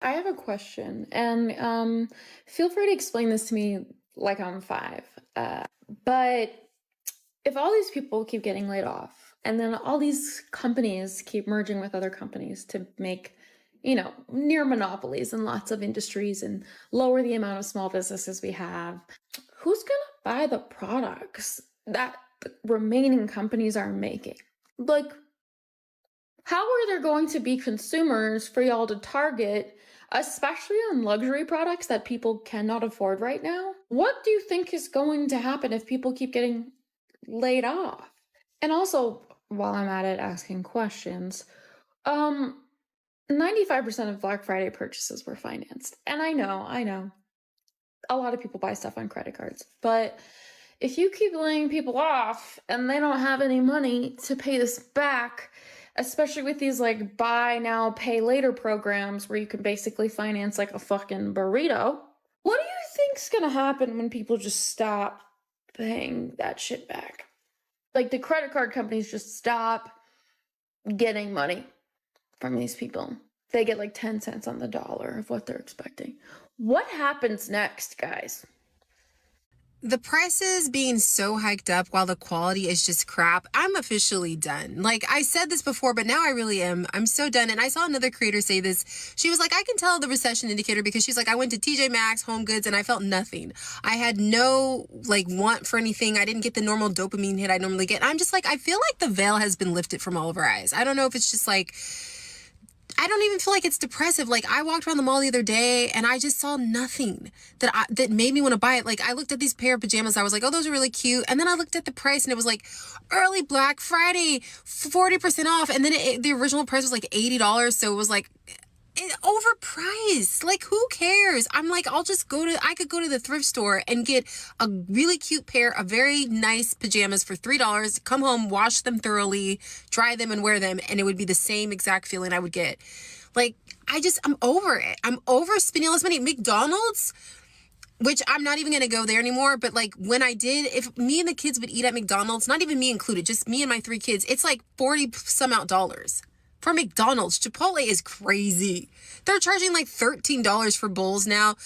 I have a question, and feel free to explain this to me like I'm five. But if all these people keep getting laid off, and then all these companies keep merging with other companies to make, near monopolies in lots of industries and lower the amount of small businesses we have, who's gonna buy the products that the remaining companies are making? Like, how are there going to be consumers for y'all to target, especially on luxury products that people cannot afford right now? What do you think is going to happen if people keep getting laid off? And also, while I'm at it asking questions, um, 95% of Black Friday purchases were financed. And I know, a lot of people buy stuff on credit cards. But if you keep laying people off and they don't have any money to pay this back, especially with these like buy now, pay later programs where you can basically finance like a fucking burrito, what do you think's gonna happen when people just stop paying that shit back? Like the credit card companies just stop getting money from these people. They get like 10 cents on the dollar of what they're expecting. What happens next, guys? The prices being so hiked up while the quality is just crap, I'm officially done. Like, I said this before, but now I really am. I'm so done. And I saw another creator say this. She was like, I can tell the recession indicator because she's like, I went to TJ Maxx, Home Goods, and I felt nothing. I had no, like, want for anything. I didn't get the normal dopamine hit I normally get. And I'm just like, I feel like the veil has been lifted from all of our eyes. I don't know if it's just like, I don't even feel like it's depressive. Like, I walked around the mall the other day and I just saw nothing that made me want to buy it. Like, I looked at these pair of pajamas. I was like, oh, those are really cute. And then I looked at the price and it was like early Black Friday, 40% off. And then the original price was like $80. So it was like overpriced. Like, who cares? I'm like, I could go to the thrift store and get a really cute pair of very nice pajamas for $3, come home, wash them thoroughly, dry them and wear them. And it would be the same exact feeling I would get. Like, I'm over it. I'm over spending all this money. McDonald's, which I'm not even going to go there anymore. But like when I did, if me and the kids would eat at McDonald's, not even me included, just me and my 3 kids, it's like 40 some out dollars. For McDonald's. Chipotle is crazy. They're charging like $13 for bowls now.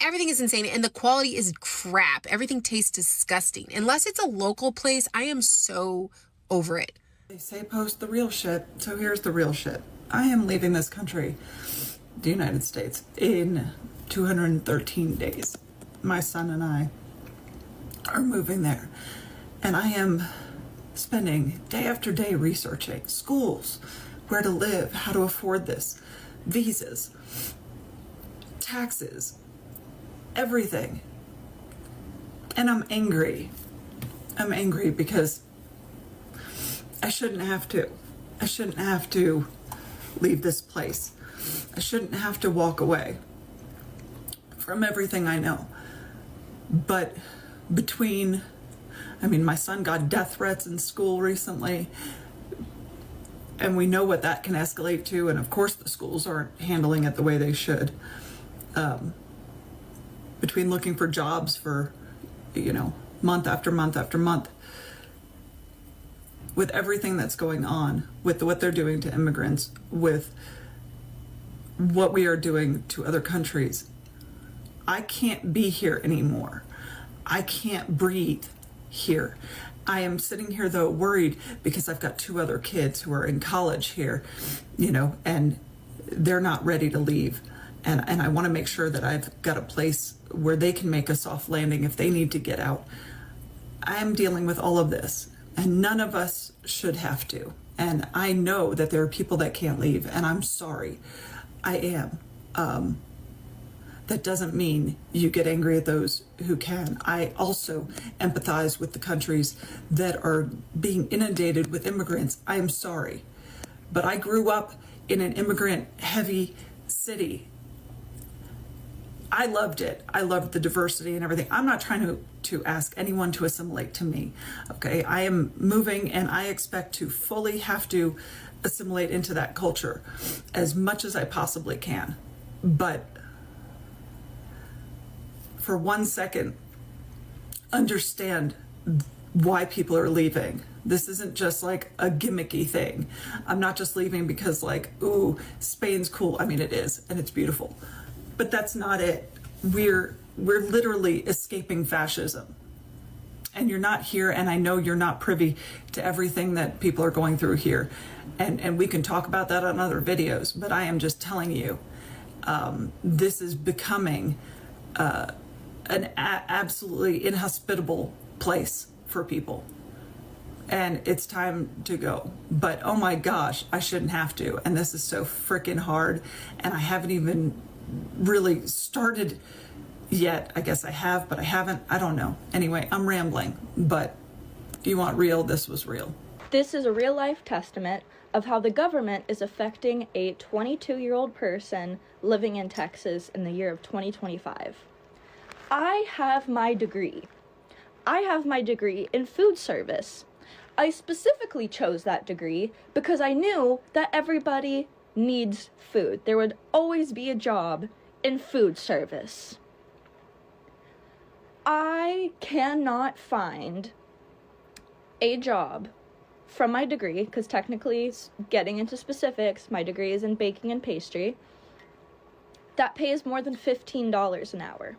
Everything is insane and the quality is crap. Everything tastes disgusting. Unless it's a local place, I am so over it. They say post the real shit, so here's the real shit. I am leaving this country, the United States, in 213 days. My son and I are moving there, and I am spending day after day researching schools, where to live, how to afford this, visas, taxes, everything. And I'm angry. I'm angry because I shouldn't have to. I shouldn't have to leave this place. I shouldn't have to walk away from everything I know. But my son got death threats in school recently, and we know what that can escalate to, and of course the schools aren't handling it the way they should. Between looking for jobs for, month after month after month, with everything that's going on, with what they're doing to immigrants, with what we are doing to other countries, I can't be here anymore. I can't breathe here. I am sitting here though worried because I've got 2 other kids who are in college here, and they're not ready to leave. And I want to make sure that I've got a place where they can make a soft landing if they need to get out. I am dealing with all of this, and none of us should have to. And I know that there are people that can't leave, and I'm sorry. I am. That doesn't mean you get angry at those who can. I also empathize with the countries that are being inundated with immigrants. I am sorry. But I grew up in an immigrant-heavy city. I loved it. I loved the diversity and everything. I'm not trying to ask anyone to assimilate to me, okay? I am moving and I expect to fully have to assimilate into that culture as much as I possibly can. But for 1 second, understand why people are leaving. This isn't just like a gimmicky thing. I'm not just leaving because like, ooh, Spain's cool. I mean, it is, and it's beautiful, but that's not it. We're literally escaping fascism. And you're not here, and I know you're not privy to everything that people are going through here. And we can talk about that on other videos, but I am just telling you, this is becoming an absolutely inhospitable place for people. And it's time to go. But oh my gosh, I shouldn't have to. And this is so freaking hard. And I haven't even really started yet. I guess I have, but I haven't. I don't know. Anyway, I'm rambling. But if you want real, this was real. This is a real life testament of how the government is affecting a 22-year-old person living in Texas in the year of 2025. I have my degree. I have my degree in food service. I specifically chose that degree because I knew that everybody needs food. There would always be a job in food service. I cannot find a job from my degree, because technically, getting into specifics, my degree is in baking and pastry, that pays more than $15 an hour.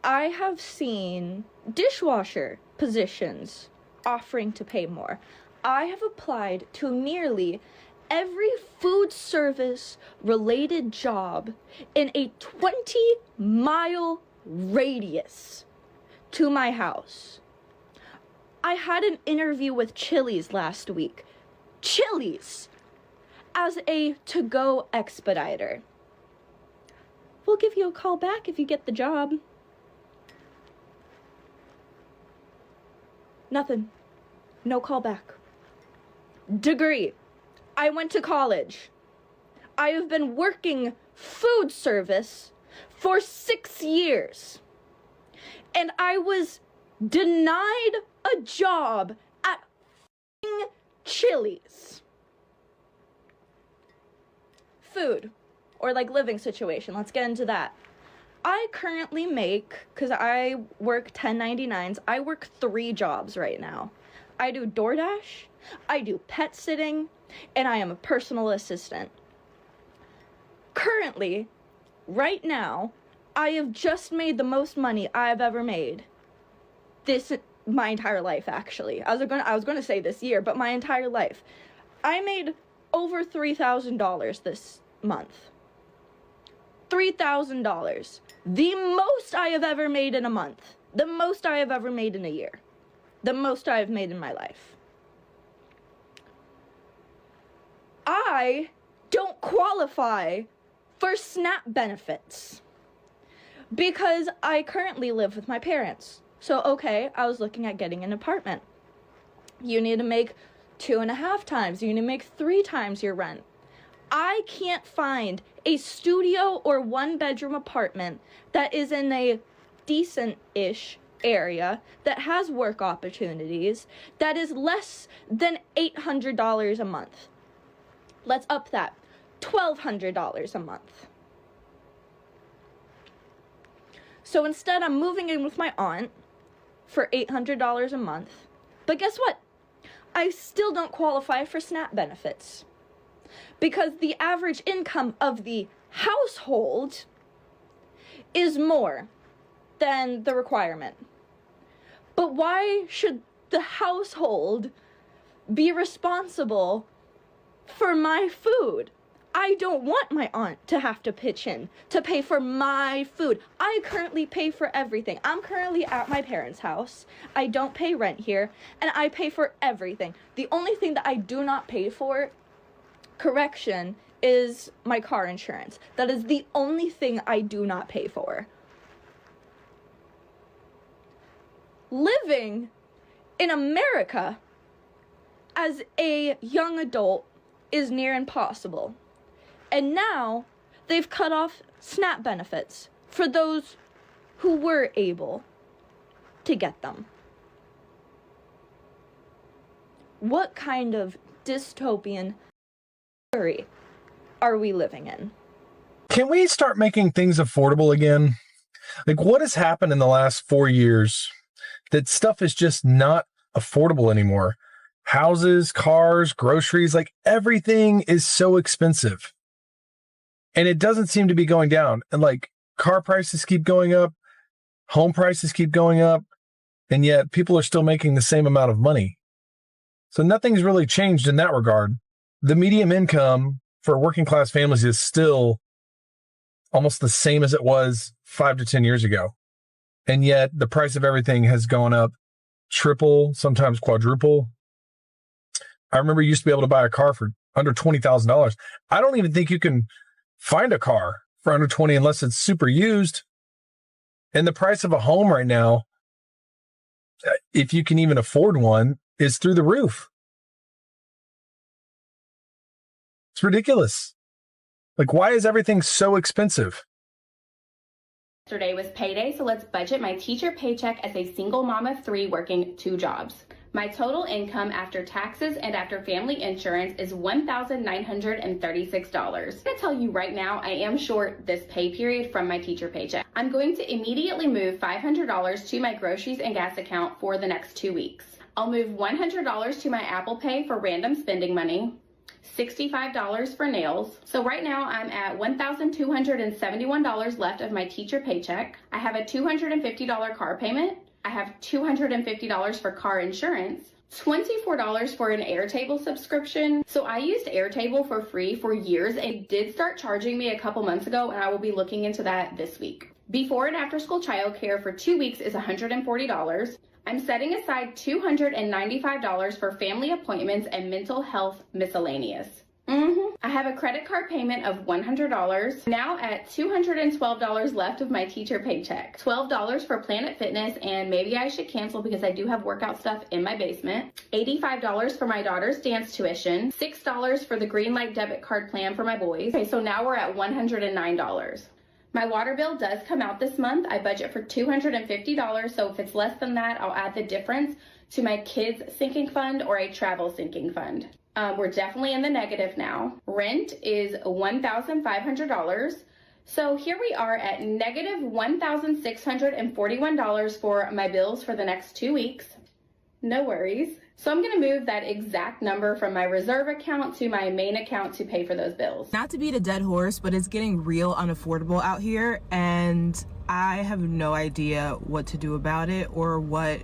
I have seen dishwasher positions offering to pay more. I have applied to nearly every food service related job in a 20-mile radius to my house. I had an interview with Chili's last week. Chili's! As a to-go expediter. We'll give you a call back if you get the job. Nothing. No call back. Degree. I went to college. I have been working food service for 6 years. And I was denied a job at Chili's. Food, or like living situation, let's get into that. I currently make, because I work 1099s, I work 3 jobs right now. I do DoorDash, I do pet sitting, and I am a personal assistant. Currently, right now, I have just made the most money I've ever made. My entire life, actually. I was gonna say this year, but my entire life. I made over $3,000 this month. $3,000. The most I have ever made in a month. The most I have ever made in a year. The most I have made in my life. I don't qualify for SNAP benefits because I currently live with my parents. So, okay, I was looking at getting an apartment. You need to make 2.5 times. You need to make 3 times your rent. I can't find a studio or 1-bedroom apartment that is in a decent-ish area that has work opportunities that is less than $800 a month. Let's up that. $1,200 a month. So instead, I'm moving in with my aunt for $800 a month. But guess what? I still don't qualify for SNAP benefits because the average income of the household is more than the requirement. But why should the household be responsible for my food? I don't want my aunt to have to pitch in to pay for my food. I currently pay for everything. I'm currently at my parents' house. I don't pay rent here, and I pay for everything. The only thing that I do not pay for, correction, is my car insurance. That is the only thing I do not pay for. Living in America as a young adult is near impossible. And now they've cut off SNAP benefits for those who were able to get them. What kind of dystopian story are we living in? Can we start making things affordable again? Like, what has happened in the last 4 years that stuff is just not affordable anymore. Houses, cars, groceries, like everything is so expensive. And it doesn't seem to be going down. And like car prices keep going up, home prices keep going up, and yet people are still making the same amount of money. So nothing's really changed in that regard. The median income for working class families is still almost the same as it was 5 to 10 years ago. And yet the price of everything has gone up triple, sometimes quadruple. I remember you used to be able to buy a car for under $20,000. I don't even think you can find a car for under 20 unless it's super used. And the price of a home right now, if you can even afford one, is through the roof. It's ridiculous. Like, why is everything so expensive? Yesterday was payday, so let's budget my teacher paycheck as a single mom of 3 working 2 jobs. My total income after taxes and after family insurance is $1,936. I'm going to tell you right now, I am short this pay period from my teacher paycheck. I'm going to immediately move $500 to my groceries and gas account for the next 2 weeks. I'll move $100 to my Apple Pay for random spending money, $65 for nails. So right now I'm at $1,271 left of my teacher paycheck. I have a $250 car payment. I have $250 for car insurance, $24 for an Airtable subscription. So I used Airtable for free for years and it did start charging me a couple months ago, and I will be looking into that this week. Before and after school childcare for 2 weeks is $140. I'm setting aside $295 for family appointments and mental health miscellaneous. I have a credit card payment of $100. Now at $212 left of my teacher paycheck. $12 for Planet Fitness, and maybe I should cancel because I do have workout stuff in my basement. $85 for my daughter's dance tuition. $6 for the Greenlight debit card plan for my boys. Okay, so now we're at $109. My water bill does come out this month. I budget for $250, so if it's less than that, I'll add the difference to my kids' sinking fund or a travel sinking fund. We're definitely in the negative now. Rent is $1,500. So here we are at negative $1,641 for my bills for the next 2 weeks. No worries. So I'm gonna move that exact number from my reserve account to my main account to pay for those bills. Not to beat a dead horse, but it's getting real unaffordable out here, and I have no idea what to do about it or what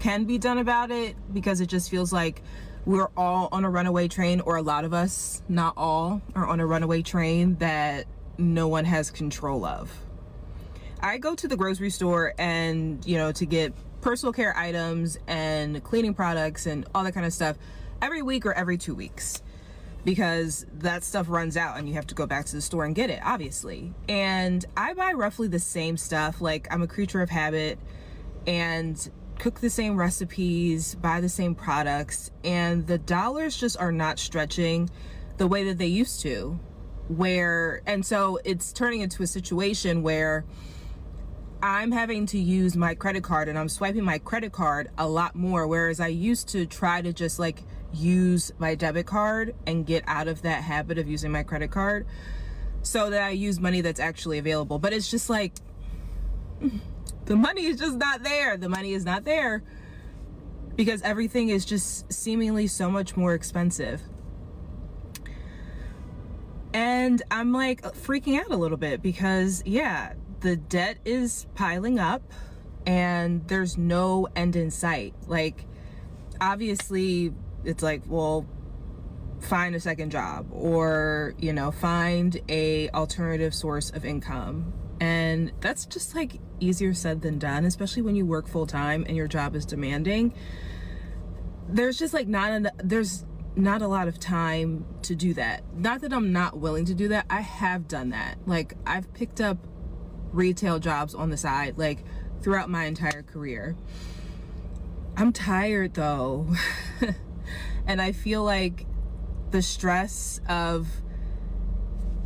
can be done about it, because it just feels like we're all on a runaway train, or a lot of us, not all, are on a runaway train that no one has control of. I go to the grocery store and, to get personal care items and cleaning products and all that kind of stuff every week or every 2 weeks, because that stuff runs out and you have to go back to the store and get it, obviously. And I buy roughly the same stuff. Like, I'm a creature of habit and cook the same recipes, buy the same products, and the dollars just are not stretching the way that they used to. And so it's turning into a situation where I'm having to use my credit card, and I'm swiping my credit card a lot more, whereas I used to try to just like use my debit card and get out of that habit of using my credit card so that I use money that's actually available. But it's just like, the money is just not there. The money is not there because everything is just seemingly so much more expensive. And I'm like freaking out a little bit because, yeah, the debt is piling up and there's no end in sight. Like, obviously it's like, well, find a second job or, find a alternative source of income. And that's just like easier said than done, especially when you work full time and your job is demanding. There's just like there's not a lot of time to do that. Not that I'm not willing to do that. I have done that. Like, I've picked up retail jobs on the side, like throughout my entire career. I'm tired though. And I feel like the stress of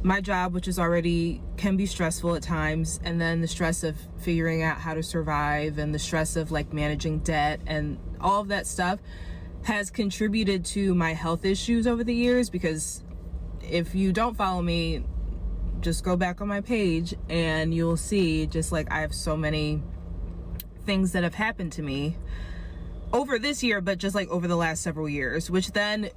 my job, which is already can be stressful at times, and then the stress of figuring out how to survive and the stress of like managing debt and all of that stuff has contributed to my health issues over the years. Because if you don't follow me, just go back on my page and you'll see just like I have so many things that have happened to me over this year, but just like over the last several years, which then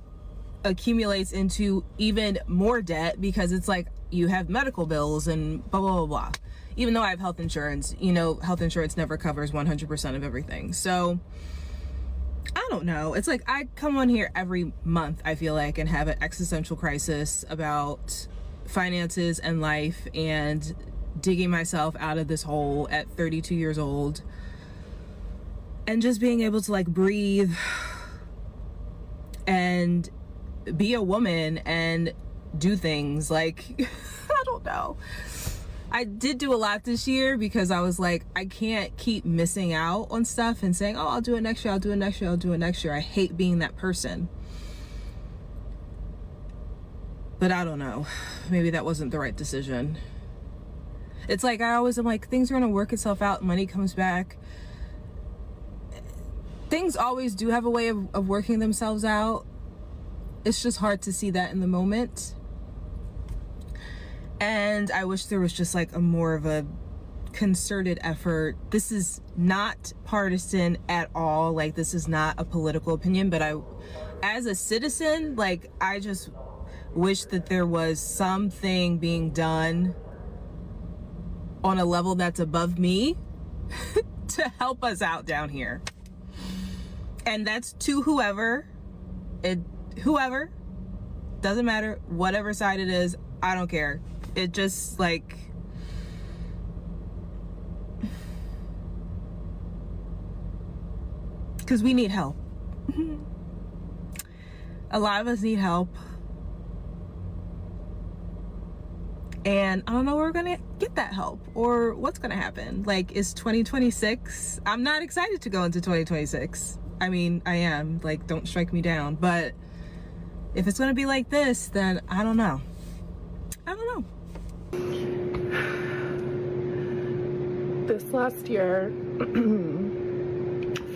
accumulates into even more debt because it's like you have medical bills and blah, blah, blah, blah. Even though I have health insurance, you know, health insurance never covers 100% of everything. So I don't know. It's like I come on here every month, I feel like, and have an existential crisis about finances and life and digging myself out of this hole at 32 years old and just being able to like breathe and be a woman and do things like I don't know. I did do a lot this year because I was like, I can't keep missing out on stuff and saying, oh, I'll do it next year, I'll do it next year, I'll do it next year. I hate being that person. But I don't know. Maybe that wasn't the right decision. It's like I always am like, things are gonna work itself out, money comes back. Things always do have a way of working themselves out. It's just hard to see that in the moment. And I wish there was just like a more of a concerted effort. This is not partisan at all. Like, this is not a political opinion, but as a citizen, like, I just wish that there was something being done on a level that's above me to help us out down here. And that's to whoever, doesn't matter, whatever side it is, I don't care. It just like, because we need help. A lot of us need help. And I don't know where we're gonna get that help or what's gonna happen. Like, is 2026? I'm not excited to go into 2026. I mean, I am, like, don't strike me down. But if it's gonna be like this, then I don't know. I don't know. This last year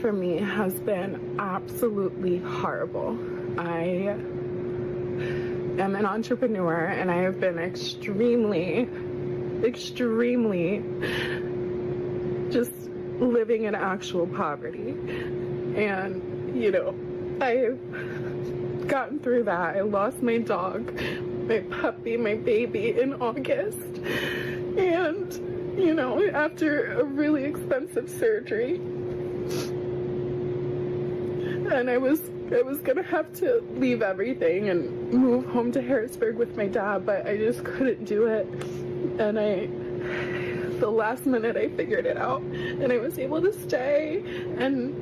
for me has been absolutely horrible. I am an entrepreneur and I have been extremely just living in actual poverty. And, you know, I've gotten through that. I lost my dog, my puppy, my baby in August. And, you know, after a really expensive surgery. And I was gonna have to leave everything and move home to Harrisburg with my dad, but I just couldn't do it. And the last minute I figured it out and I was able to stay, and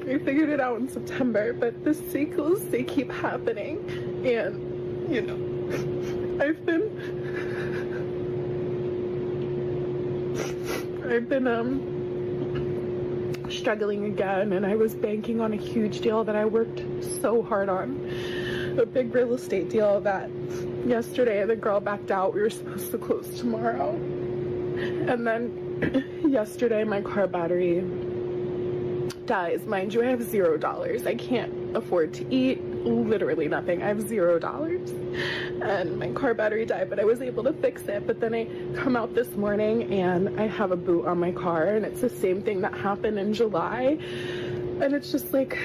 I figured it out in September, but the cycles, they keep happening. And, you know, I've been struggling again, and I was banking on a huge deal that I worked so hard on, a big real estate deal that yesterday the girl backed out. We were supposed to close tomorrow, and then yesterday my car battery dies. Mind you, I have $0. I can't afford to eat, literally nothing. I have $0 and my car battery died, but I was able to fix it. But then I come out this morning and I have a boot on my car, and it's the same thing that happened in July. And it's just like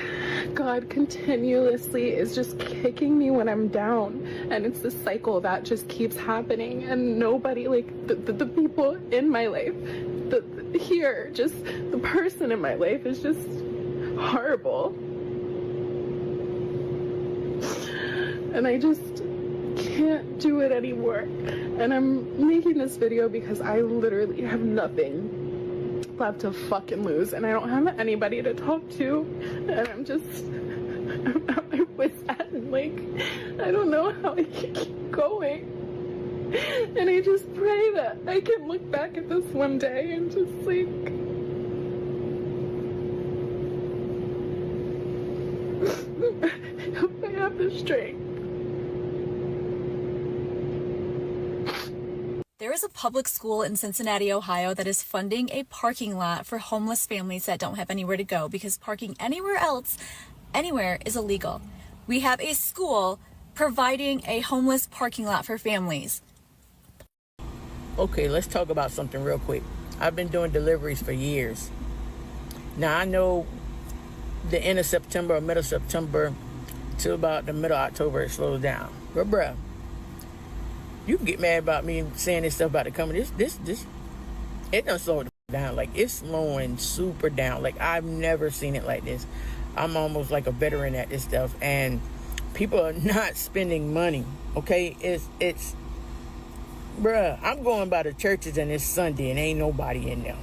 God continuously is just kicking me when I'm down, and it's the cycle that just keeps happening. And nobody, like the people in my life, just the person in my life is just horrible. And I just can't do it anymore. And I'm making this video because I literally have nothing left to fucking lose, and I don't have anybody to talk to, and I'm at my wit's end. Like, I don't know how I can keep going. And I just pray that I can look back at this one day and just like, I hope I have the strength. There is a public school in Cincinnati, Ohio that is funding a parking lot for homeless families that don't have anywhere to go, because parking anywhere else, anywhere, is illegal. We have a school providing a homeless parking lot for families. Okay, let's talk about something real quick. I've been doing deliveries for years. Now, I know the end of September or middle of September to about the middle of October, it slows down. But bruh, you can get mad about me saying this stuff about the company. This, it done slowed down. Like, it's slowing super down. Like, I've never seen it like this. I'm almost like a veteran at this stuff, and people are not spending money. Okay, it's bruh, I'm going by the churches and it's Sunday and ain't nobody in there.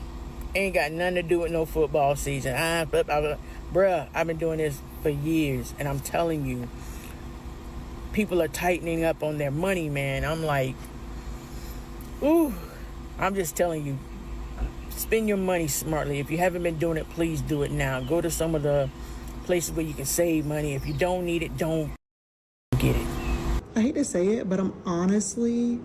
Ain't got nothing to do with no football season. Bruh, I've been doing this for years, and I'm telling you, people are tightening up on their money, man. I'm like, ooh, I'm just telling you, spend your money smartly. If you haven't been doing it, please do it now. Go to some of the places where you can save money. If you don't need it, don't get it. I hate to say it, but I'm honestly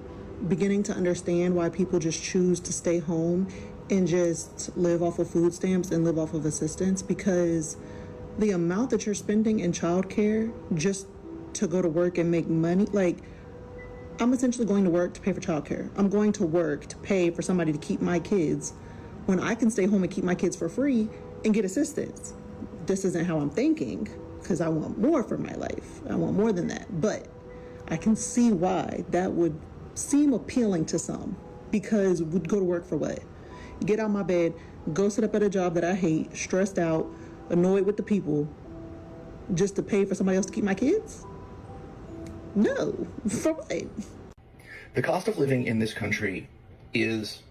beginning to understand why people just choose to stay home and just live off of food stamps and live off of assistance, because the amount that you're spending in childcare just to go to work and make money, like, I'm essentially going to work to pay for childcare. I'm going to work to pay for somebody to keep my kids when I can stay home and keep my kids for free and get assistance. This isn't how I'm thinking, because I want more for my life. I want more than that. But I can see why that would seem appealing to some, because we'd go to work for what? Get out my bed, go sit up at a job that I hate, stressed out, annoyed with the people, just to pay for somebody else to keep my kids? No, for what? The cost of living in this country is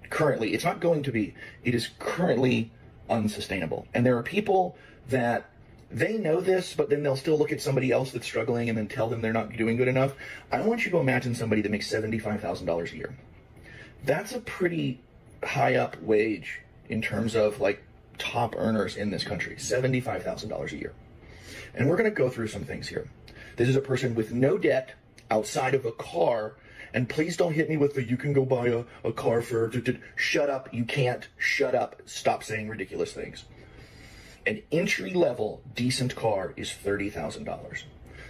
currently, it's not going to be, it is currently unsustainable. And there are people that they know this, but then they'll still look at somebody else that's struggling and then tell them they're not doing good enough. I want you to imagine somebody that makes $75,000 a year. That's a pretty high up wage in terms of like top earners in this country, $75,000 a year. And we're going to go through some things here. This is a person with no debt outside of a car. And please don't hit me with the, you can go buy a car for, shut up, you can't, shut up, stop saying ridiculous things. An entry-level decent car is $30,000.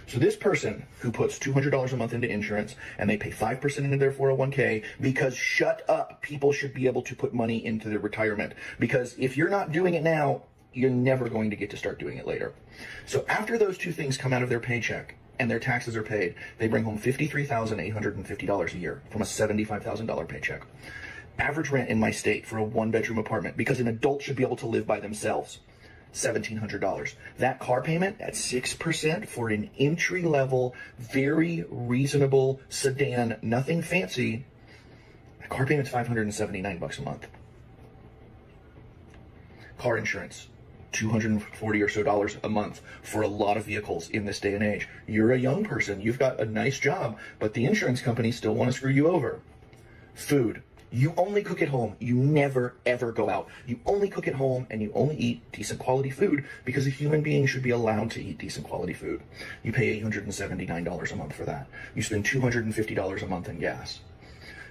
So this person who puts $200 a month into insurance and they pay 5% into their 401k, because shut up, people should be able to put money into their retirement. Because if you're not doing it now, you're never going to get to start doing it later. So after those two things come out of their paycheck and their taxes are paid, they bring home $53,850 a year from a $75,000 paycheck. Average rent in my state for a one-bedroom apartment, because an adult should be able to live by themselves, $1,700. That car payment at 6% for an entry-level, very reasonable sedan, nothing fancy, the car payment's $579 a month. Car insurance, $240 or so a month for a lot of vehicles in this day and age. You're a young person, you've got a nice job, but the insurance companies still want to screw you over. Food. You only cook at home. You never, ever go out. You only cook at home, and you only eat decent quality food, because a human being should be allowed to eat decent quality food. You pay $879 a month for that. You spend $250 a month in gas.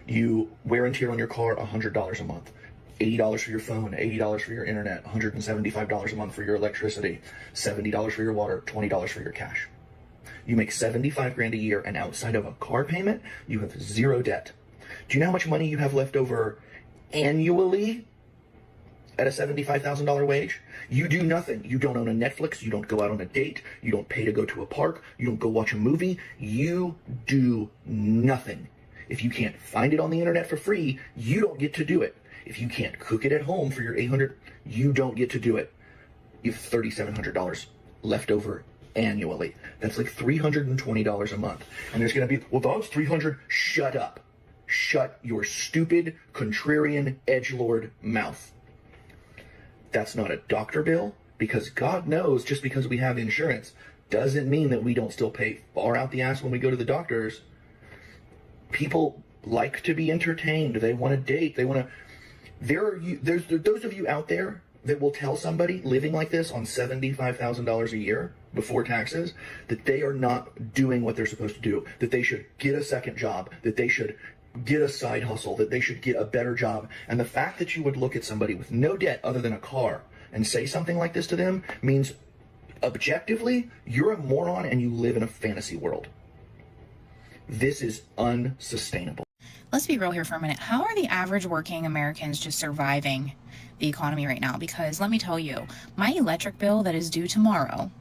You wear and tear on your car $100 a month. $80 for your phone, $80 for your internet, $175 a month for your electricity, $70 for your water, $20 for your cash. You make $75,000 a year, and outside of a car payment, you have zero debt. Do you know how much money you have left over annually at a $75,000 wage? You do nothing. You don't own a Netflix. You don't go out on a date. You don't pay to go to a park. You don't go watch a movie. You do nothing. If you can't find it on the internet for free, you don't get to do it. If you can't cook it at home for your $800, you don't get to do it. You have $3,700 left over annually. That's like $320 a month. And there's going to be, well, that's $300. Shut up. Shut your stupid, contrarian, edgelord mouth. That's not a doctor bill, because God knows, just because we have insurance doesn't mean that we don't still pay far out the ass when we go to the doctors. People like to be entertained. They want to date. They want to... There's those of you out there that will tell somebody living like this on $75,000 a year before taxes that they are not doing what they're supposed to do, that they should get a second job, that they should get a side hustle, that they should get a better job. And the fact that you would look at somebody with no debt other than a car and say something like this to them means objectively you're a moron and you live in a fantasy world. This is unsustainable. Let's be real here for a minute. How are the average working Americans just surviving the economy right now, because let me tell you, my electric bill that is due tomorrow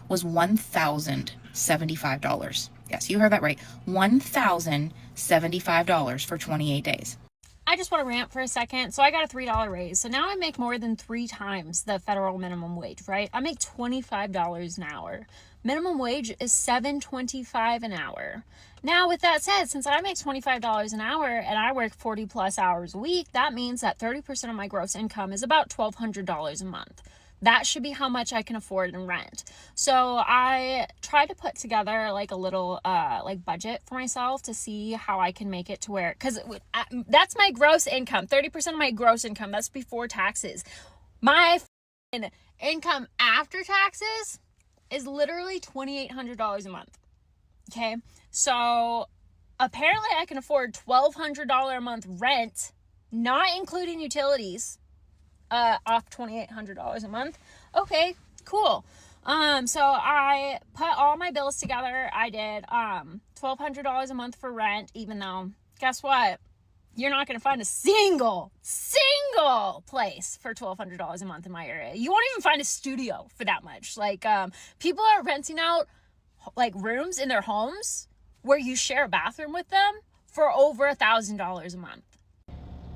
was $1,075. Yes, you heard that right. $1,075 for 28 days. I just want to rant for a second. So I got a $3 raise. So now I make more than 3 times the federal minimum wage, right? I make $25 an hour. Minimum wage is $7.25 an hour. Now, with that said, since I make $25 an hour and I work 40 plus hours a week, that means that 30% of my gross income is about $1,200 a month. That should be how much I can afford in rent. So I tried to put together like a little budget for myself to see how I can make it to where, because that's my gross income, 30% of my gross income, that's before taxes. My income after taxes is literally $2,800 a month. Okay, so apparently I can afford $1,200 a month rent, not including utilities, off $2,800 a month. Okay, cool. So I put all my bills together. I did $1,200 a month for rent, even though, guess what? You're not going to find a single place for $1,200 a month in my area. You won't even find a studio for that much. Like, people are renting out like rooms in their homes where you share a bathroom with them for over $1,000 a month.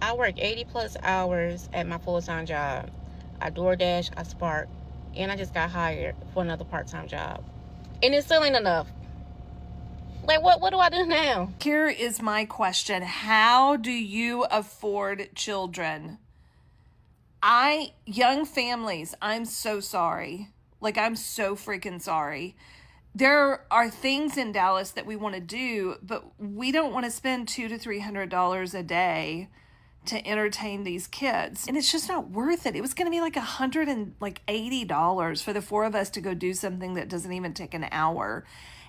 I work 80 plus hours at my full-time job. I DoorDash, I Spark, and I just got hired for another part-time job. And it still ain't enough. Like, what do I do now? Here is my question. How do you afford children? Young families, I'm so sorry. Like, I'm so freaking sorry. There are things in Dallas that we want to do, but we don't want to spend $200 to $300 a day to entertain these kids. And it's just not worth it. It was going to be like $180 for the 4 of us to go do something that doesn't even take an hour.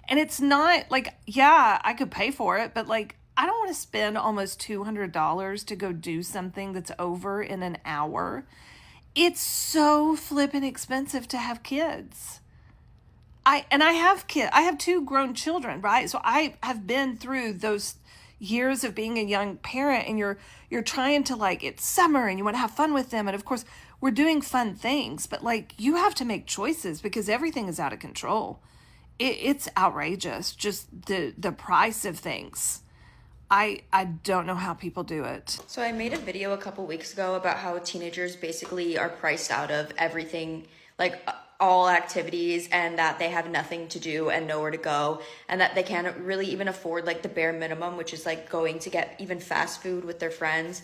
And it's not like, yeah, I could pay for it, but like, I don't want to spend almost $200 to go do something that's over in an hour. It's so flippin' expensive to have kids. I have kids. I have 2 grown children, right? So I have been through those years of being a young parent, and you're trying to, like, it's summer and you want to have fun with them. And of course we're doing fun things, but like, you have to make choices because everything is out of control. It's outrageous. Just the price of things. I don't know how people do it. So I made a video a couple weeks ago about how teenagers basically are priced out of everything, like all activities, and that they have nothing to do and nowhere to go, and that they can't really even afford like the bare minimum, which is like going to get even fast food with their friends.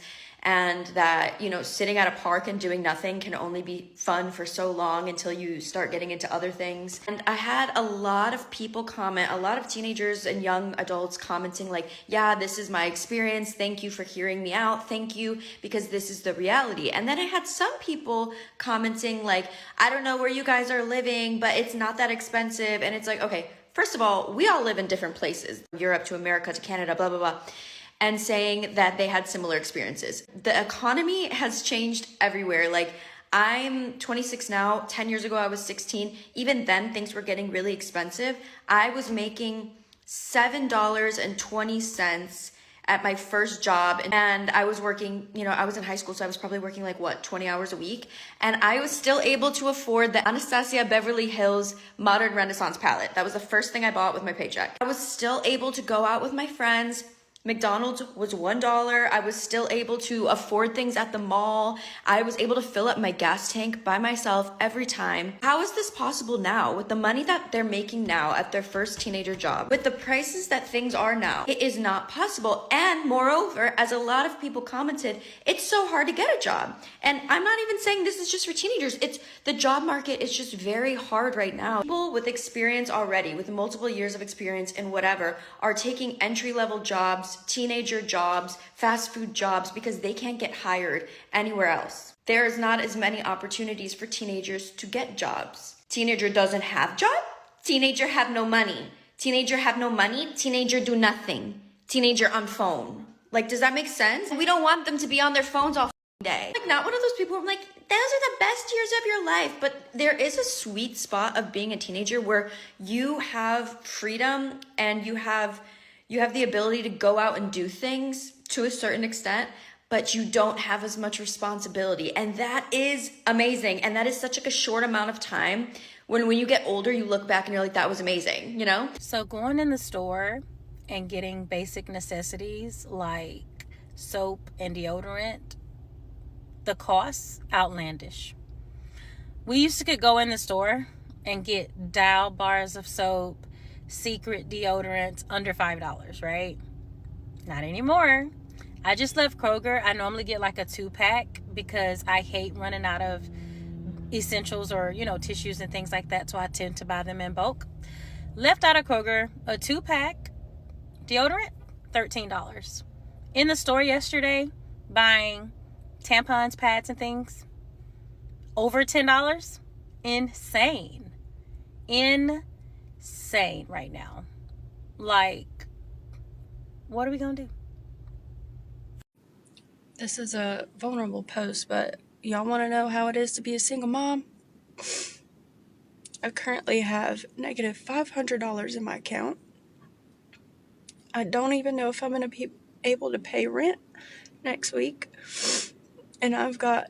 And that, you know, sitting at a park and doing nothing can only be fun for so long until you start getting into other things. And I had a lot of people comment, a lot of teenagers and young adults commenting like, yeah, this is my experience. Thank you for hearing me out. Thank you, because this is the reality. And then I had some people commenting like, I don't know where you guys are living, but it's not that expensive. And it's like, okay, first of all, we all live in different places, Europe to America to Canada, blah, blah, blah. And saying that they had similar experiences. The economy has changed everywhere. Like, I'm 26 now. 10 years ago, I was 16. Even then, things were getting really expensive. I was making $7.20 at my first job. And I was working, you know, I was in high school, so I was probably working like, 20 hours a week. And I was still able to afford the Anastasia Beverly Hills Modern Renaissance palette. That was the first thing I bought with my paycheck. I was still able to go out with my friends. McDonald's was $1. I was still able to afford things at the mall. I was able to fill up my gas tank by myself every time. How is this possible now with the money that they're making now at their first teenager job? With the prices that things are now, it is not possible. And moreover, as a lot of people commented, it's so hard to get a job. And I'm not even saying this is just for teenagers. It's the job market is just very hard right now. People with experience already, with multiple years of experience in whatever, are taking entry-level jobs, teenager jobs, fast food jobs, because they can't get hired anywhere else. There's not as many opportunities for teenagers to get jobs. Teenager doesn't have job. Teenager have no money. Teenager have no money. Teenager do nothing. Teenager on phone. Like, does that make sense? We don't want them to be on their phones all day. Like, not one of those people who are like, those are the best years of your life. But there is a sweet spot of being a teenager where you have freedom and you have the ability to go out and do things to a certain extent, but you don't have as much responsibility. And that is amazing. And that is such like a short amount of time. When you get older, you look back and you're like, that was amazing, you know? So going in the store and getting basic necessities like soap and deodorant, the costs outlandish. We used to could go in the store and get Dial bars of soap, Secret deodorants under $5, right? Not anymore. I just left Kroger. I normally get like a 2-pack because I hate running out of essentials or, you know, tissues and things like that. So I tend to buy them in bulk. Left out of Kroger, a 2-pack deodorant, $13. In the store yesterday, buying tampons, pads, and things, over $10. Insane right now. Like, what are we gonna do? This is a vulnerable post, but y'all want to know how it is to be a single mom? I currently have negative $500 in my account. I don't even know if I'm going to be able to pay rent next week. And I've got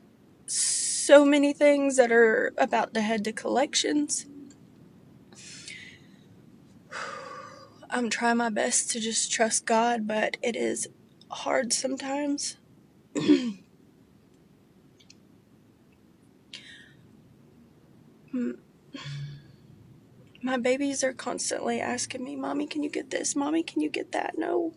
so many things that are about to head to collections. I'm trying my best to just trust God, but it is hard sometimes. My babies are constantly asking me, Mommy, can you get this? Mommy, can you get that? No,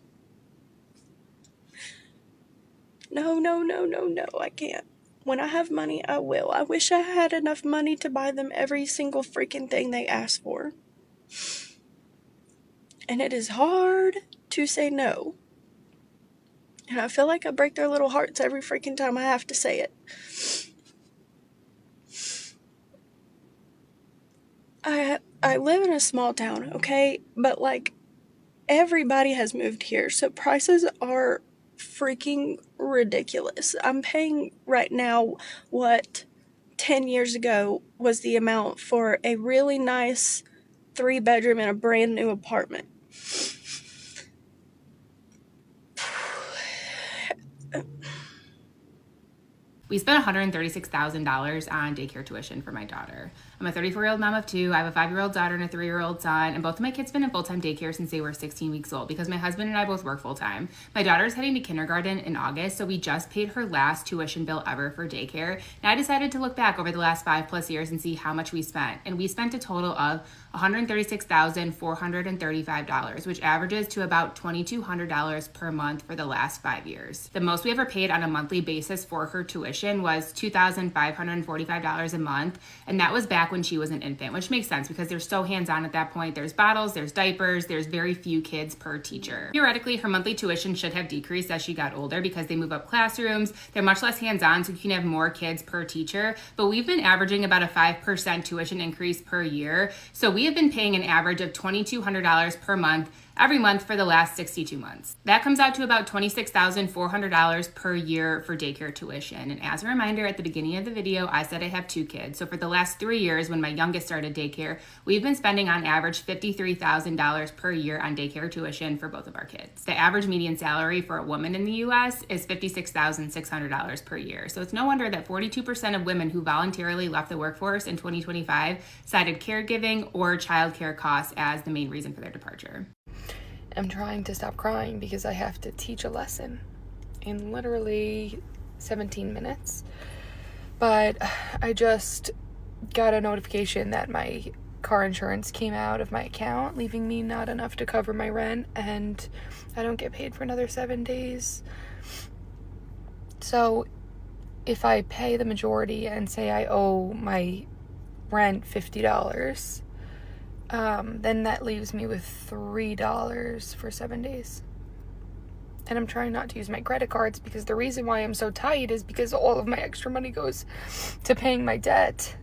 I can't. When I have money, I will. I wish I had enough money to buy them every single freaking thing they ask for. And it is hard to say no. And I feel like I break their little hearts every freaking time I have to say it. I live in a small town, okay? But, like, everybody has moved here, so prices are freaking ridiculous. I'm paying right now what 10 years ago was the amount for a really nice 3-bedroom in a brand new apartment. We spent $136,000 on daycare tuition for my daughter. I'm a 34-year-old mom of 2. I have a 5-year-old daughter and a 3-year-old son, and both of my kids have been in full-time daycare since they were 16 weeks old because my husband and I both work full-time. My daughter is heading to kindergarten in August, so we just paid her last tuition bill ever for daycare. And I decided to look back over the last 5+ years and see how much we spent. And we spent a total of $136,435, which averages to about $2,200 per month for the last 5 years. The most we ever paid on a monthly basis for her tuition was $2,545 a month, and that was back when she was an infant, which makes sense because they're so hands-on at that point. There's bottles, there's diapers, there's very few kids per teacher. Theoretically, her monthly tuition should have decreased as she got older because they move up classrooms, they're much less hands-on, so you can have more kids per teacher, but we've been averaging about a 5% tuition increase per year, so we have been paying an average of $2,200 per month every month for the last 62 months. That comes out to about $26,400 per year for daycare tuition. And as a reminder, at the beginning of the video, I said I have 2 kids. So for the last 3 years, when my youngest started daycare, we've been spending on average $53,000 per year on daycare tuition for both of our kids. The average median salary for a woman in the US is $56,600 per year. So it's no wonder that 42% of women who voluntarily left the workforce in 2025 cited caregiving or childcare costs as the main reason for their departure. I'm trying to stop crying because I have to teach a lesson in literally 17 minutes. But I just got a notification that my car insurance came out of my account, leaving me not enough to cover my rent, and I don't get paid for another 7 days. So if I pay the majority and say I owe my rent $50, then that leaves me with $3 for 7 days. And I'm trying not to use my credit cards because the reason why I'm so tight is because all of my extra money goes to paying my debt.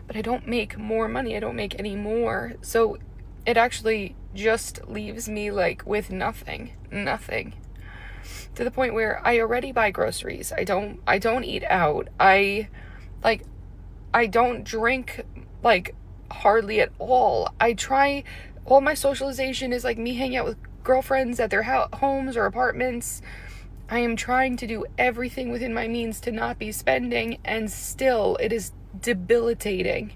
But I don't make more money. I don't make any more. So it actually just leaves me like with nothing. To the point where I already buy groceries. I don't eat out. I don't drink like hardly at all. All my socialization is like me hanging out with girlfriends at their homes or apartments. I am trying to do everything within my means to not be spending, and still it is debilitating.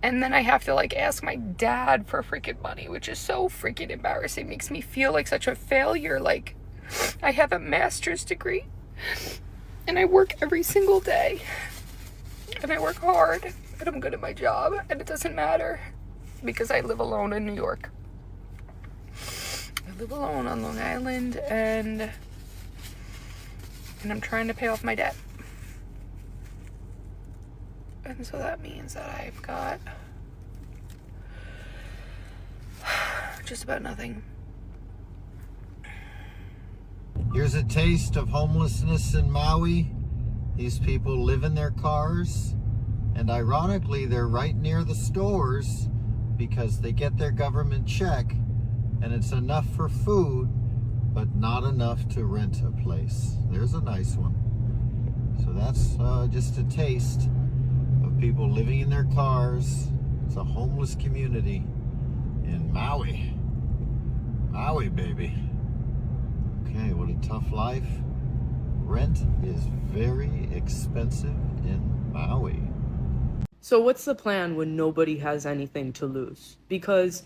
And then I have to like ask my dad for freaking money, which is so freaking embarrassing. Makes me feel like such a failure. Like, I have a master's degree and I work every single day and I work hard and I'm good at my job, and it doesn't matter because I live alone in New York. I live alone on Long Island, and I'm trying to pay off my debt. And so that means that I've got just about nothing. Here's a taste of homelessness in Maui. These people live in their cars, and ironically, they're right near the stores because they get their government check, and it's enough for food, but not enough to rent a place. There's a nice one. So that's just a taste of people living in their cars. It's a homeless community in Maui. Maui, baby. Okay, what a tough life. Rent is very expensive in Maui. So what's the plan when nobody has anything to lose? Because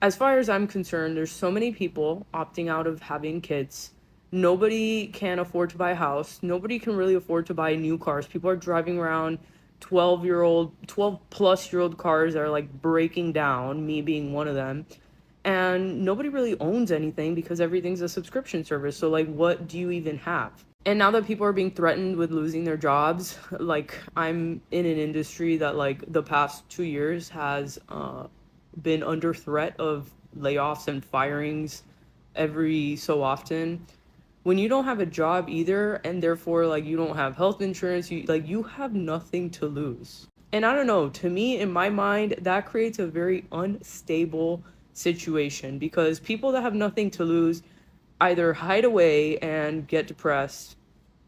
as far as I'm concerned, there's so many people opting out of having kids. Nobody can afford to buy a house. Nobody can really afford to buy new cars. People are driving around 12 plus year old cars that are like breaking down, me being one of them. And nobody really owns anything because everything's a subscription service. So like, what do you even have? And now that people are being threatened with losing their jobs, like I'm in an industry that like the past 2 years has been under threat of layoffs and firings every so often. When you don't have a job either, and therefore like you don't have health insurance, you have nothing to lose. And I don't know, to me, in my mind, that creates a very unstable situation, because people that have nothing to lose either hide away and get depressed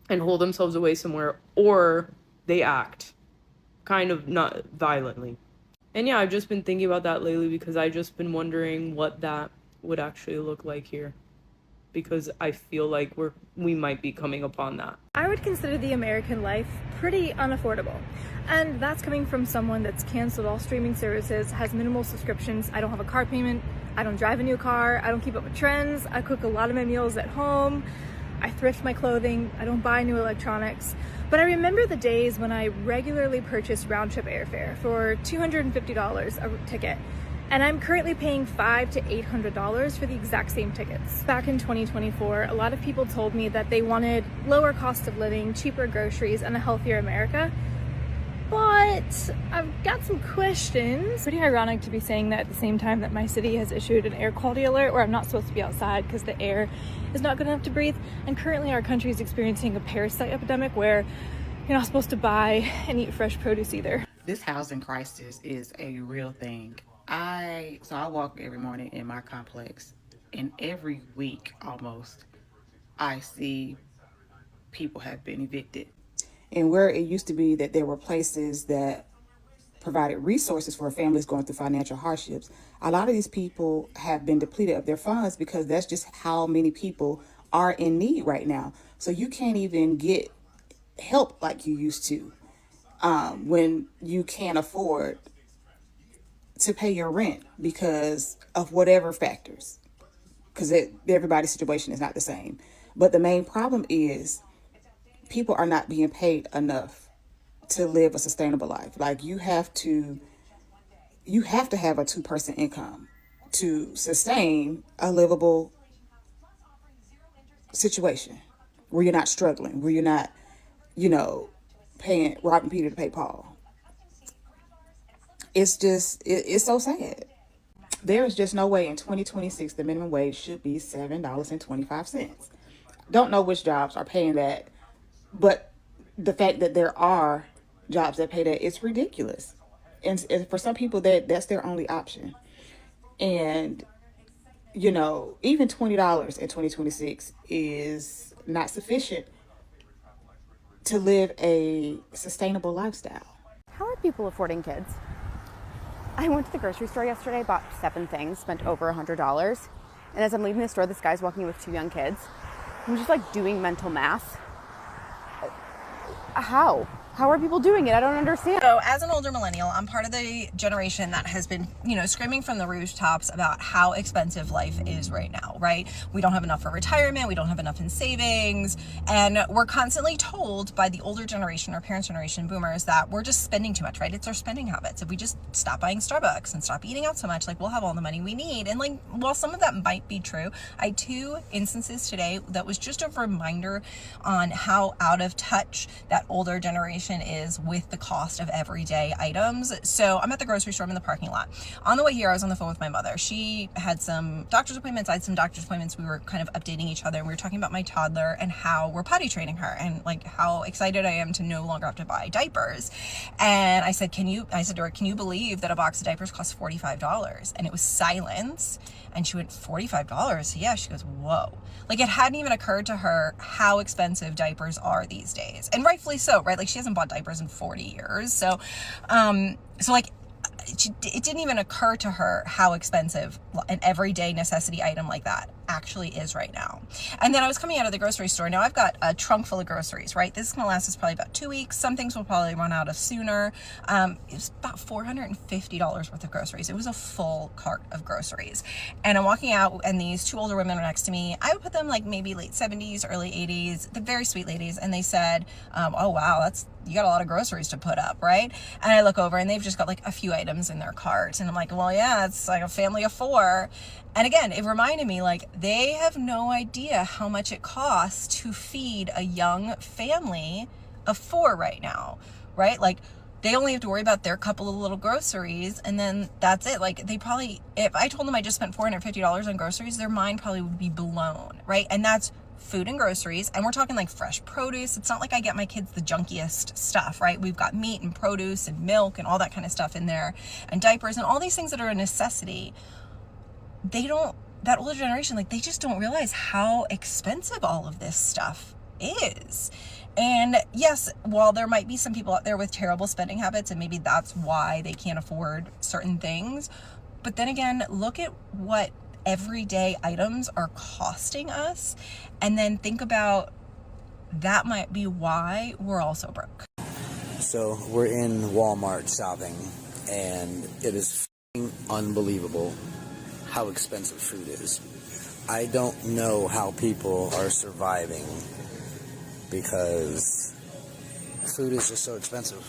and hold themselves away somewhere, or they act kind of not violently. And yeah, I've just been thinking about that lately because I've just been wondering what that would actually look like here, because I feel like we might be coming upon that. I would consider the American life pretty unaffordable. And that's coming from someone that's canceled all streaming services, has minimal subscriptions. I don't have a car payment. I don't drive a new car. I don't keep up with trends. I cook a lot of my meals at home. I thrift my clothing. I don't buy new electronics. But I remember the days when I regularly purchased round-trip airfare for $250 a ticket. And I'm currently paying $500 to $800 for the exact same tickets. Back in 2024, a lot of people told me that they wanted lower cost of living, cheaper groceries, and a healthier America. But I've got some questions. Pretty ironic to be saying that at the same time that my city has issued an air quality alert where I'm not supposed to be outside because the air is not good enough to breathe. And currently our country is experiencing a parasite epidemic where you're not supposed to buy and eat fresh produce either. This housing crisis is a real thing. I walk every morning in my complex, and every week almost I see people have been evicted. And where it used to be that there were places that provided resources for families going through financial hardships, a lot of these people have been depleted of their funds because that's just how many people are in need right now. So you can't even get help like you used to when you can't afford to pay your rent because of whatever factors, because everybody's situation is not the same. But the main problem is people are not being paid enough to live a sustainable life. Like you have to have a 2-person income to sustain a livable situation where you're not struggling, where you're not, robbing Peter to pay Paul. It's just, it's so sad. There is just no way in 2026 the minimum wage should be $7.25. Don't know which jobs are paying that, but the fact that there are jobs that pay that, it's ridiculous. And for some people, that's their only option. And, even $20 in 2026 is not sufficient to live a sustainable lifestyle. How are people affording kids? I went to the grocery store yesterday, bought 7 things, spent over $100. And as I'm leaving the store, this guy's walking with 2 young kids. I'm just like doing mental math. How? How are people doing it? I don't understand. So as an older millennial, I'm part of the generation that has been, screaming from the rooftops about how expensive life is right now, right? We don't have enough for retirement. We don't have enough in savings. And we're constantly told by the older generation, our parents' generation, boomers, that we're just spending too much, right? It's our spending habits. If we just stop buying Starbucks and stop eating out so much, like we'll have all the money we need. And like, while some of that might be true, I had 2 instances today that was just a reminder on how out of touch that older generation is with the cost of everyday items. So I'm at the grocery store. I'm in the parking lot. On the way here, I was on the phone with my mother. She had some doctor's appointments. I had some doctor's appointments. We were kind of updating each other, and we were talking about my toddler and how we're potty training her and like how excited I am to no longer have to buy diapers. And I said to her, can you believe that a box of diapers costs $45? And it was silence. And she went, $45? Yeah. She goes, whoa. Like, it hadn't even occurred to her how expensive diapers are these days. And rightfully so, right? Like, she hasn't bought diapers in 40 years. So like, it didn't even occur to her how expensive an everyday necessity item like that actually is right now. And then I was coming out of the grocery store. Now I've got a trunk full of groceries, right? This is going to last us probably about 2 weeks. Some things will probably run out of sooner. It was about $450 worth of groceries. It was a full cart of groceries. And I'm walking out, and these 2 older women are next to me. I would put them like maybe late 70s, early 80s. They're very sweet ladies. And they said, oh wow, you got a lot of groceries to put up, right? And I look over, and they've just got like a few items in their cart. And I'm like, well, yeah, it's like a family of 4. And again, it reminded me, like, they have no idea how much it costs to feed a young family of 4 right now, right? Like, they only have to worry about their couple of little groceries, and then that's it. Like, they probably, if I told them I just spent $450 on groceries, their mind probably would be blown, right? And that's food and groceries, and we're talking like fresh produce. It's not like I get my kids the junkiest stuff, right? We've got meat and produce and milk and all that kind of stuff in there, and diapers and all these things that are a necessity. That older generation, like, they just don't realize how expensive all of this stuff is. And yes, while there might be some people out there with terrible spending habits, and maybe that's why they can't afford certain things, but then again, look at what everyday items are costing us, and then think about that might be why we're also broke. So we're in Walmart shopping, and it is unbelievable how expensive food is. I don't know how people are surviving because food is just so expensive.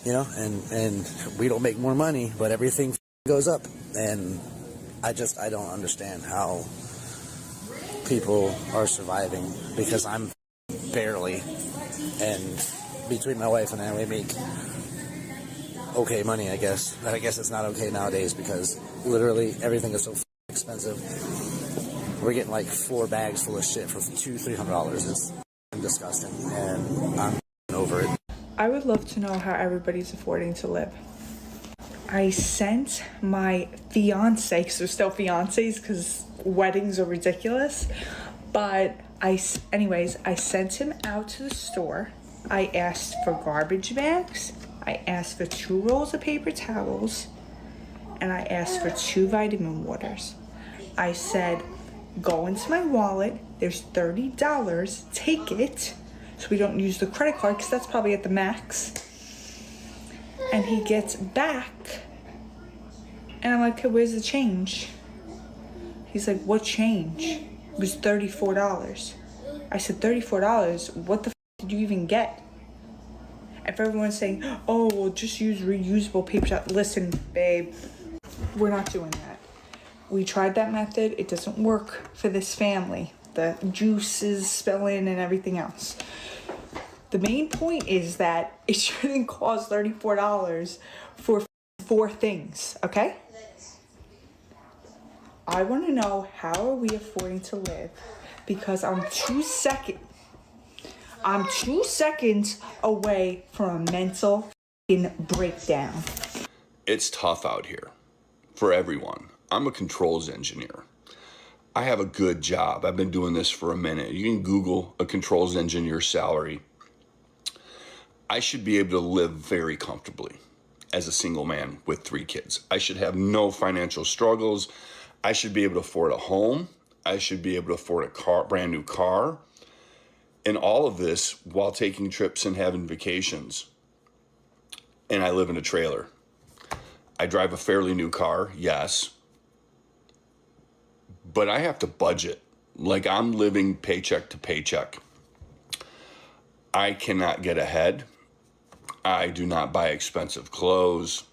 And we don't make more money, but everything goes up. And I don't understand how people are surviving, because I'm barely, and between my wife and I, we make okay money, I guess. But I guess it's not okay nowadays, because literally everything is so expensive. We're getting like 4 bags full of shit for $200-$300. It's disgusting, and I'm over it. I would love to know how everybody's affording to live. I sent my fiance, because they're still fiancés because weddings are ridiculous, but I sent him out to the store. I asked for garbage bags, I asked for 2 rolls of paper towels, and I asked for 2 vitamin waters. I said, go into my wallet, there's $30, take it, so we don't use the credit card, because that's probably at the max. And he gets back, and I'm like, okay, where's the change? He's like, what change? It was $34. I said, $34? What the f did you even get? And for everyone saying, oh, well, just use reusable paper towels. Listen, babe, we're not doing that. We tried that method. It doesn't work for this family. The juices spill in and everything else. The main point is that it shouldn't cost $34 for 4 things, okay? I want to know, how are we affording to live? Because I'm 2 seconds away from a mental breakdown. It's tough out here for everyone. I'm a controls engineer. I have a good job. I've been doing this for a minute. You can Google a controls engineer salary. I should be able to live very comfortably as a single man with 3 kids. I should have no financial struggles. I should be able to afford a home, I should be able to afford a brand new car. And all of this while taking trips and having vacations. And I live in a trailer. I drive a fairly new car, yes. But I have to budget. Like, I'm living paycheck to paycheck. I cannot get ahead. I do not buy expensive clothes.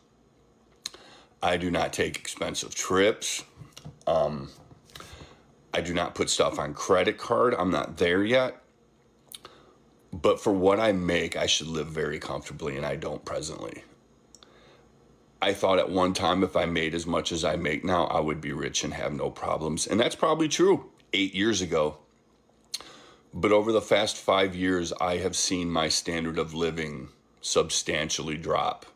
I do not take expensive trips. I do not put stuff on credit card. I'm not there yet. But for what I make, I should live very comfortably, and I don't presently. I thought at one time if I made as much as I make now, I would be rich and have no problems. And that's probably true 8 years ago. But over the past 5 years, I have seen my standard of living substantially drop.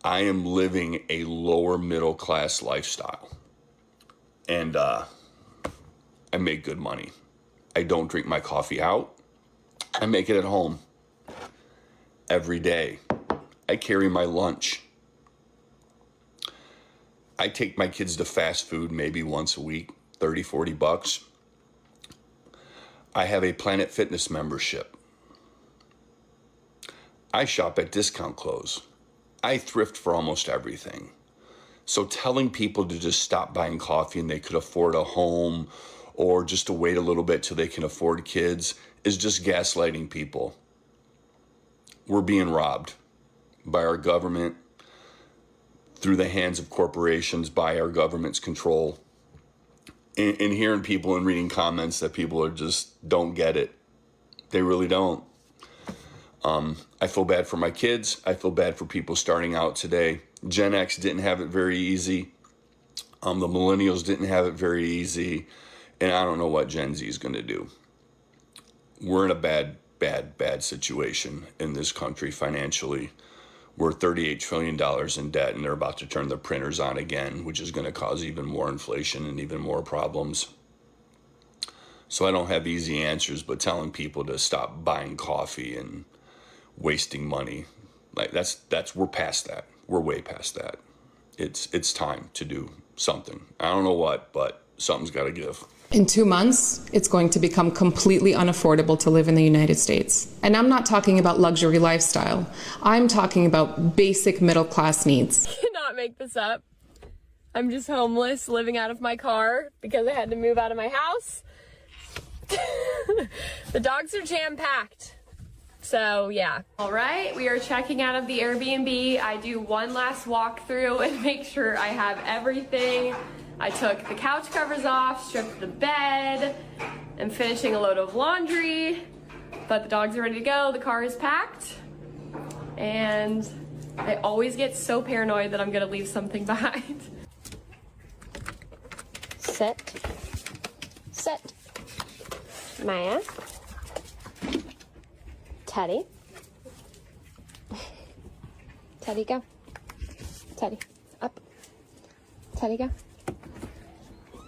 I am living a lower middle class lifestyle. And I make good money. I don't drink my coffee out. I make it at home every day. I carry my lunch. I take my kids to fast food maybe once a week, 30, 40 bucks. I have a Planet Fitness membership. I shop at discount clothes. I thrift for almost everything. So telling people to just stop buying coffee and they could afford a home or just to wait a little bit till they can afford kids is just gaslighting people. We're being robbed by our government, through the hands of corporations, by our government's control. And hearing people and reading comments that people are just don't get it. They really don't. I feel bad for my kids. I feel bad for people starting out today. Gen X didn't have it very easy. The millennials didn't have it very easy. And I don't know what Gen Z is going to do. We're in a bad situation in this country financially. We're $38 trillion in debt, and they're about to turn the printers on again, which is going to cause even more inflation and even more problems. So I don't have easy answers, but telling people to stop buying coffee and wasting money, like that's we're past that. We're way past that. It's time to do something. I don't know what, but something's got to give. In 2 months, it's going to become completely unaffordable to live in the United States. And I'm not talking about luxury lifestyle. I'm talking about basic middle class needs. I cannot make this up. I'm just homeless, living out of my car because I had to move out of my house. The dogs are jam-packed. So yeah. All right, we are checking out of the Airbnb. I do one last walkthrough and make sure I have everything. I took the couch covers off, stripped the bed, I'm finishing a load of laundry, but the dogs are ready to go, the car is packed, and I always get so paranoid that I'm gonna leave something behind. Sit. Sit. Maya. Teddy. Teddy, go. Teddy, up. Teddy, go.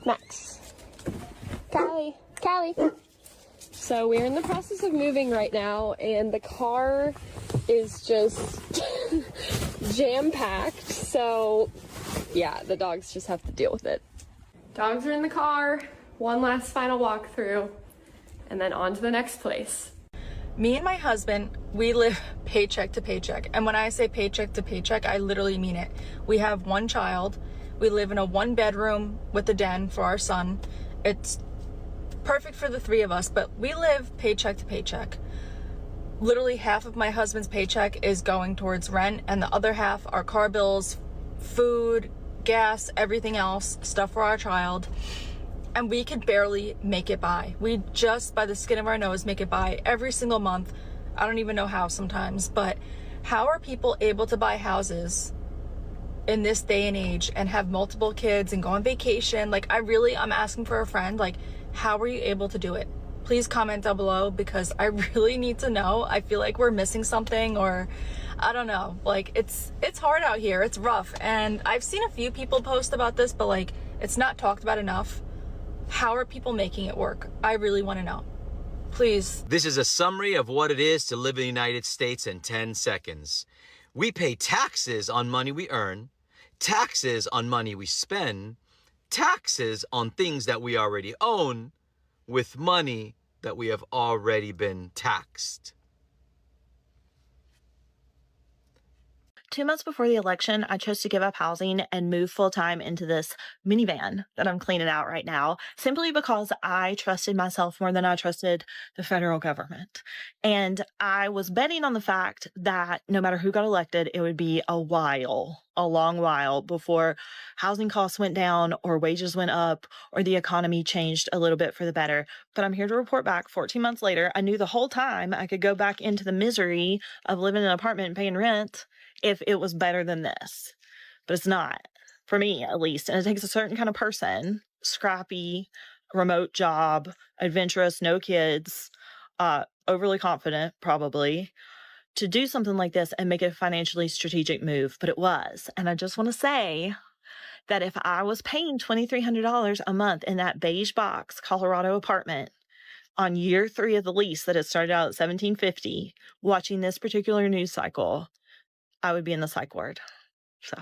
Max. Callie. Callie. So we're in the process of moving right now, and the car is just jam-packed. So yeah, the dogs just have to deal with it. Dogs are in the car, one last final walkthrough, and then on to the next place. Me and my husband, we live paycheck to paycheck. And when I say paycheck to paycheck, I literally mean it. We have one child. We live in a 1-bedroom with a den for our son. It's perfect for the 3 of us, but we live paycheck to paycheck. Literally half of my husband's paycheck is going towards rent, and the other half are car bills, food, gas, everything else, stuff for our child. And we could barely make it by. We just, by the skin of our nose, make it by every single month. I don't even know how sometimes, but how are people able to buy houses in this day and age and have multiple kids and go on vacation? Like, I'm asking for a friend, like, how are you able to do it? Please comment down below, because I really need to know. I feel like we're missing something, or I don't know. Like, it's hard out here. It's rough. And I've seen a few people post about this, but like, it's not talked about enough. How are people making it work? I really want to know. Please. This is a summary of what it is to live in the United States in 10 seconds. We pay taxes on money we earn, taxes on money we spend, taxes on things that we already own with money that we have already been taxed. 2 months before the election, I chose to give up housing and move full-time into this minivan that I'm cleaning out right now, simply because I trusted myself more than I trusted the federal government. And I was betting on the fact that no matter who got elected, it would be a long while before housing costs went down or wages went up or the economy changed a little bit for the better. But I'm here to report back 14 months later. I knew the whole time I could go back into the misery of living in an apartment and paying rent if it was better than this. But it's not, for me at least. And it takes a certain kind of person, scrappy, remote job, adventurous, no kids, overly confident probably, to do something like this and make it a financially strategic move. But it was. And I just want to say that if I was paying $2,300 a month in that beige box Colorado apartment on year 3 of the lease that had started out at $1,750, watching this particular news cycle, I would be in the psych ward. So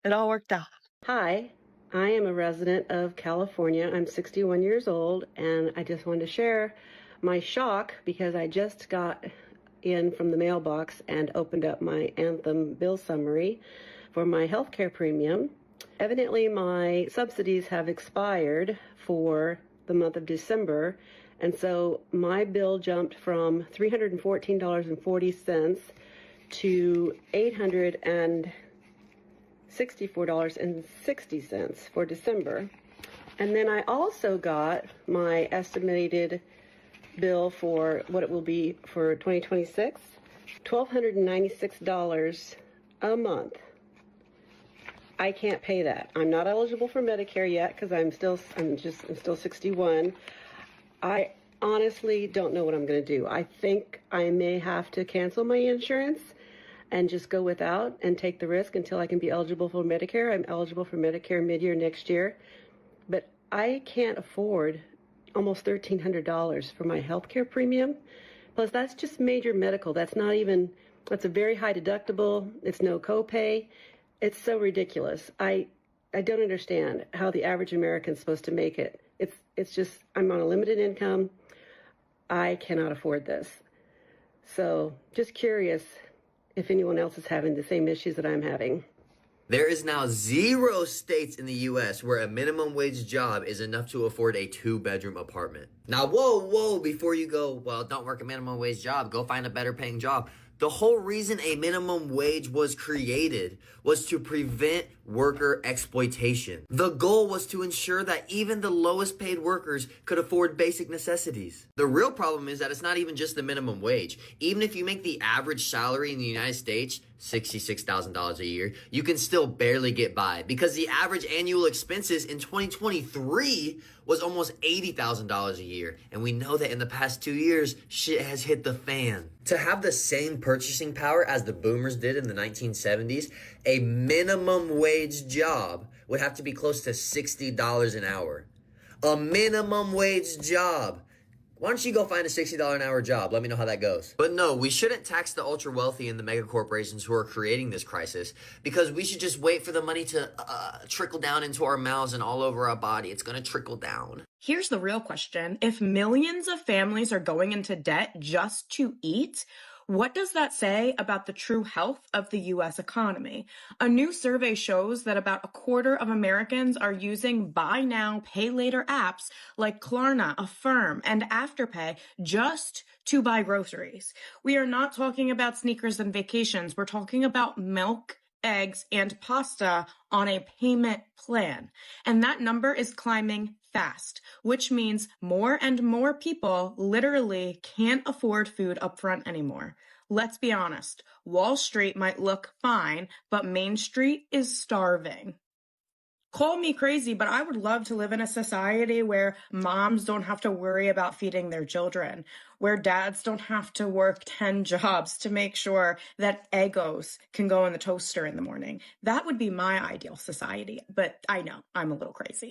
it all worked out. Hi, I am a resident of California. I'm 61 years old, and I just wanted to share my shock because I just got in from the mailbox and opened up my Anthem bill summary for my healthcare premium. Evidently, my subsidies have expired for the month of December, and so my bill jumped from $314.40 to $864.60 for December. And then I also got my estimated bill for what it will be for 2026, $1,296 a month. I can't pay that. I'm not eligible for Medicare yet because I'm still 61. I honestly don't know what I'm going to do. I think I may have to cancel my insurance and just go without and take the risk until I can be eligible for Medicare. I'm eligible for Medicare mid-year next year, but I can't afford almost $1,300 for my healthcare premium. Plus, that's just major medical. That's a very high deductible. It's no copay. It's so ridiculous. I don't understand how the average American's supposed to make it. It's just, I'm on a limited income. I cannot afford this. So just curious if anyone else is having the same issues that I'm having. There is now 0 states in the U.S. where a minimum wage job is enough to afford a 2-bedroom apartment. Now, whoa, before you go, well, don't work a minimum wage job, go find a better paying job. The whole reason a minimum wage was created was to prevent worker exploitation. The goal was to ensure that even the lowest paid workers could afford basic necessities. The real problem is that it's not even just the minimum wage. Even if you make the average salary in the United States $66,000 a year, you can still barely get by because the average annual expenses in 2023 was almost $80,000 a year. And we know that in the past 2 years, shit has hit the fan. To have the same purchasing power as the boomers did in the 1970s, a minimum wage job would have to be close to $60 an hour. A minimum wage job. Why don't you go find a $60 an hour job? Let me know how that goes. But no, we shouldn't tax the ultra wealthy and the mega corporations who are creating this crisis, because we should just wait for the money to trickle down into our mouths and all over our body. It's going to trickle down. Here's the real question. If millions of families are going into debt just to eat, what does that say about the true health of the U.S. economy? A new survey shows that about a quarter of Americans are using buy now, pay later apps like Klarna, Affirm, and Afterpay just to buy groceries. We are not talking about sneakers and vacations. We're talking about milk, eggs, and pasta on a payment plan. And that number is climbing fast, which means more and more people literally can't afford food up front anymore. Let's be honest, Wall Street might look fine, but Main Street is starving. Call me crazy, but I would love to live in a society where moms don't have to worry about feeding their children, where dads don't have to work 10 jobs to make sure that Eggos can go in the toaster in the morning. That would be my ideal society, but I know I'm a little crazy.